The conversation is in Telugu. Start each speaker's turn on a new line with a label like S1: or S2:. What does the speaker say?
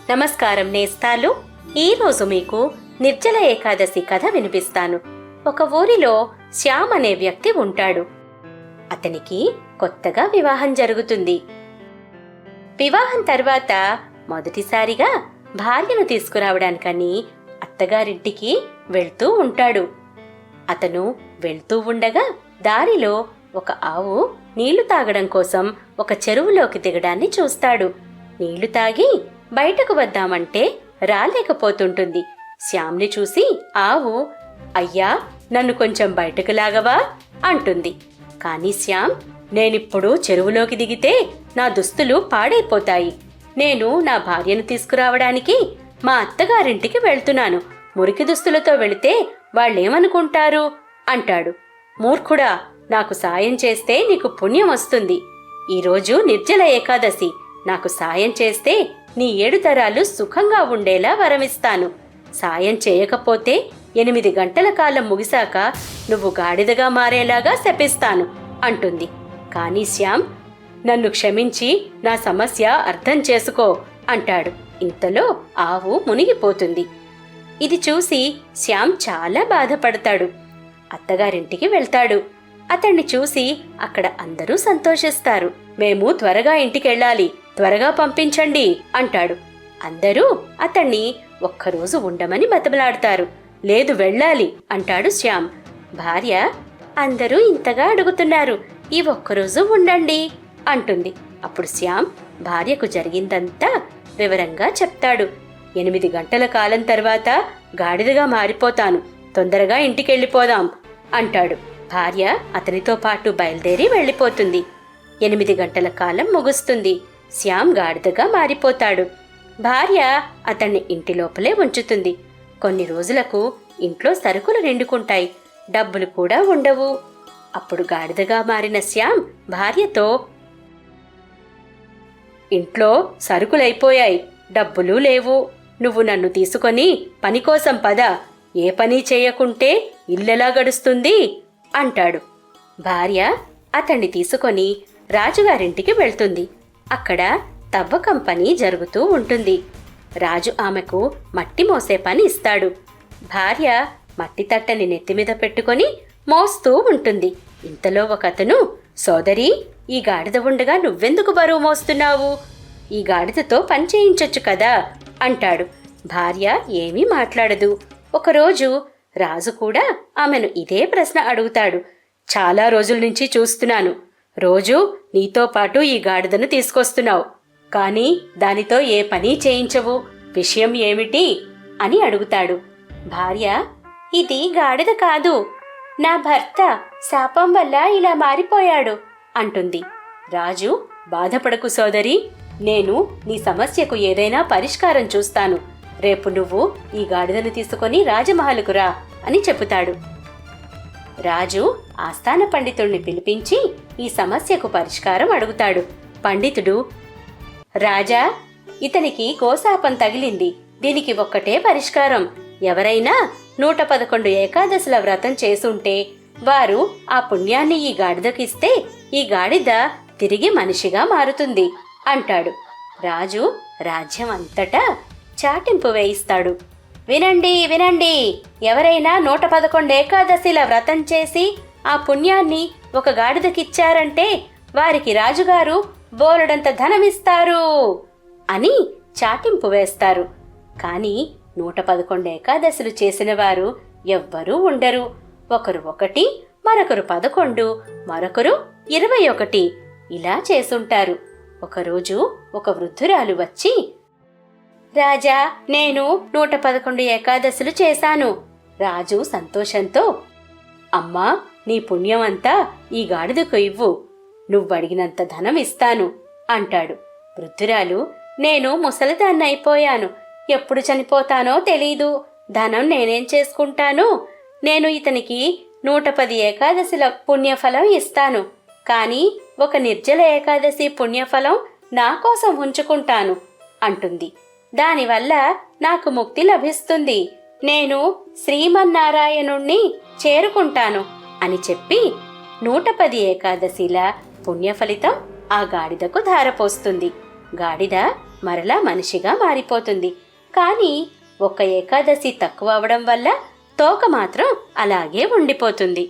S1: నమస్కారం నేస్తాలు. ఈరోజు మీకు నిర్జల ఏకాదశి కథ వినిపిస్తాను. ఒక ఊరిలో శ్యామ్ అనే వ్యక్తి ఉంటాడు. అతనికి కొత్తగా వివాహం జరుగుతుంది. వివాహం తర్వాత మొదటిసారిగా భార్యను తీసుకురావడానికని అత్తగారింటికి వెళ్తూ ఉంటాడు. అతను వెళ్తూ ఉండగా దారిలో ఒక ఆవు నీళ్లు తాగడం కోసం ఒక చెరువులోకి దిగడాన్ని చూస్తాడు. నీళ్లు తాగి బయటకు వద్దామంటే రాలేకపోతుంటుంది. శ్యామ్ని చూసి ఆవు, అయ్యా నన్ను కొంచెం బయటకు లాగవా అంటుంది. కాని శ్యామ్, నేనిప్పుడు చెరువులోకి దిగితే నా దుస్తులు పాడైపోతాయి. నేను నా భార్యను తీసుకురావడానికి మా అత్తగారింటికి వెళ్తున్నాను. మురికి దుస్తులతో వెళితే వాళ్ళేమనుకుంటారు అంటాడు. మూర్ఖుడా, నాకు సాయం చేస్తే నీకు పుణ్యం వస్తుంది. ఈరోజు నిర్జల ఏకాదశి. నాకు సాయం చేస్తే నీ 7 తరాలు సుఖంగా ఉండేలా వరమిస్తాను. సాయం చేయకపోతే 8 గంటల కాలం ముగిశాక నువ్వు గాడిదగా మారేలాగా శపిస్తాను అంటుంది. కానీ శ్యామ్, నన్ను క్షమించి నా సమస్య అర్థం చేసుకో అంటాడు. ఇంతలో ఆవు మునిగిపోతుంది. ఇది చూసి శ్యామ్ చాలా బాధపడతాడు. అత్తగారింటికి వెళ్తాడు. అతన్ని చూసి అక్కడ అందరూ సంతోషిస్తారు. మేము త్వరగా ఇంటికెళ్ళాలి, త్వరగా పంపించండి అంటాడు. అందరూ అతన్ని ఒక్కరోజు ఉండమని బతిమలాడతారు. లేదు, వెళ్ళాలి అంటాడు శ్యామ్. భార్య, అందరూ ఇంతగా అడుగుతున్నారు, ఈ ఒక్కరోజు ఉండండి అంటుంది. అప్పుడు శ్యామ్ భార్యకు జరిగిందంతా వివరంగా చెప్తాడు. 8 గంటల కాలం తర్వాత గాడిదగా మారిపోతాను, తొందరగా ఇంటికెళ్ళిపోదాం అంటాడు. భార్య అతనితో పాటు బయలుదేరి వెళ్ళిపోతుంది. 8 గంటల కాలం ముగుస్తుంది. శ్యామ్ గాడిదగా మారిపోతాడు. భార్య అతన్ని ఇంటి లోపలే ఉంచుతుంది. కొన్ని రోజులకు ఇంట్లో సరుకులు నిండుకుంటాయి, డబ్బులు కూడా ఉండవు. అప్పుడు గాడిదగా మారిన శ్యామ్ భార్యతో, ఇంట్లో సరుకులైపోయాయి, డబ్బులు లేవు. నువ్వు నన్ను తీసుకొని పని కోసం పద. ఏ పని చేయకుంటే ఇల్లెలా గడుస్తుంది అంటాడు. భార్య అతన్ని తీసుకొని రాజుగారింటికి వెళ్తుంది. అక్కడ తవ్వకం పని జరుగుతూ ఉంటుంది. రాజు ఆమెకు మట్టి మోసే పని ఇస్తాడు. భార్య మట్టి తట్టని నెత్తిమీద పెట్టుకొని మోస్తూ ఉంటుంది. ఇంతలో ఒకతను, సోదరి, ఈ గాడిద ఉండగా నువ్వెందుకు బరువు మోస్తున్నావు? ఈ గాడిదతో పని చేయించొచ్చు కదా అంటాడు. భార్య ఏమీ మాట్లాడదు. ఒకరోజు రాజు కూడా ఆమెను ఇదే ప్రశ్న అడుగుతాడు. చాలా రోజుల నుంచి చూస్తున్నాను, రోజు నీతో పాటు ఈ గాడిదను తీసుకొస్తున్నావు, కానీ దానితో ఏ పని చేయించవు, విషయం ఏమిటి అని అడుగుతాడు. భార్య, ఇది గాడిద కాదు, నా భర్త శాపం వల్ల ఇలా మారిపోయాడు అంటుంది. రాజు, బాధపడకు సోదరి, నేను నీ సమస్యకు ఏదైనా పరిష్కారం చూస్తాను. రేపు నువ్వు ఈ గాడిదను తీసుకొని రాజమహల్కు రా అని చెబుతాడు. రాజు ఆస్థాన పండితుడిని పిలిపించి ఈ సమస్యకు పరిష్కారం అడుగుతాడు. పండితుడు, రాజా, ఇతనికి గోశాపం తగిలింది. దీనికి ఒక్కటే పరిష్కారం. ఎవరైనా 111 ఏకాదశుల వ్రతం చేసుంటే వారు ఆ పుణ్యాన్ని ఈ గాడిదకిస్తే ఈ గాడిద తిరిగి మనిషిగా మారుతుంది అంటాడు. రాజు రాజ్యం అంతటా చాటింపు వేయిస్తాడు. వినండి వినండి, ఎవరైనా 111 ఏకాదశిల వ్రతం చేసి ఆ పుణ్యాన్ని ఒక గాడిదకిచ్చారంటే వారికి రాజుగారు బోలెడంత ధనమిస్తారు అని చాటింపు వేస్తారు. కాని 111 ఏకాదశులు చేసిన వారు ఎవ్వరూ ఉండరు. ఒకరు 1, మరొకరు 11, మరొకరు 21 ఇలా చేసుంటారు. ఒకరోజు ఒక వృద్ధురాలు వచ్చి, రాజా, నేను 111 ఏకాదశులు చేశాను. రాజు సంతోషంతో, అమ్మా, నీ పుణ్యమంతా ఈ గాడిదకు ఇవ్వు, నువ్వడిగినంత ధనం ఇస్తాను అంటాడు. వృద్ధురాలు, నేను ముసలిదాన్నైపోయాను, ఎప్పుడు చనిపోతానో తెలీదు, ధనం నేనేం చేసుకుంటాను? నేను ఇతనికి 110 ఏకాదశుల పుణ్యఫలం ఇస్తాను, కానీ ఒక నిర్జల ఏకాదశి పుణ్యఫలం నా కోసం ఉంచుకుంటాను అంటుంది. దానివల్ల నాకు ముక్తి లభిస్తుంది, నేను శ్రీమన్నారాయణుణ్ణి చేరుకుంటాను అని చెప్పి 110 ఏకాదశిల పుణ్యఫలితం ఆ గాడిదకు ధారపోస్తుంది. గాడిద మరలా మనిషిగా మారిపోతుంది. కానీ ఒక్క ఏకాదశి తక్కువ అవడం వల్ల తోక మాత్రం అలాగే ఉండిపోతుంది.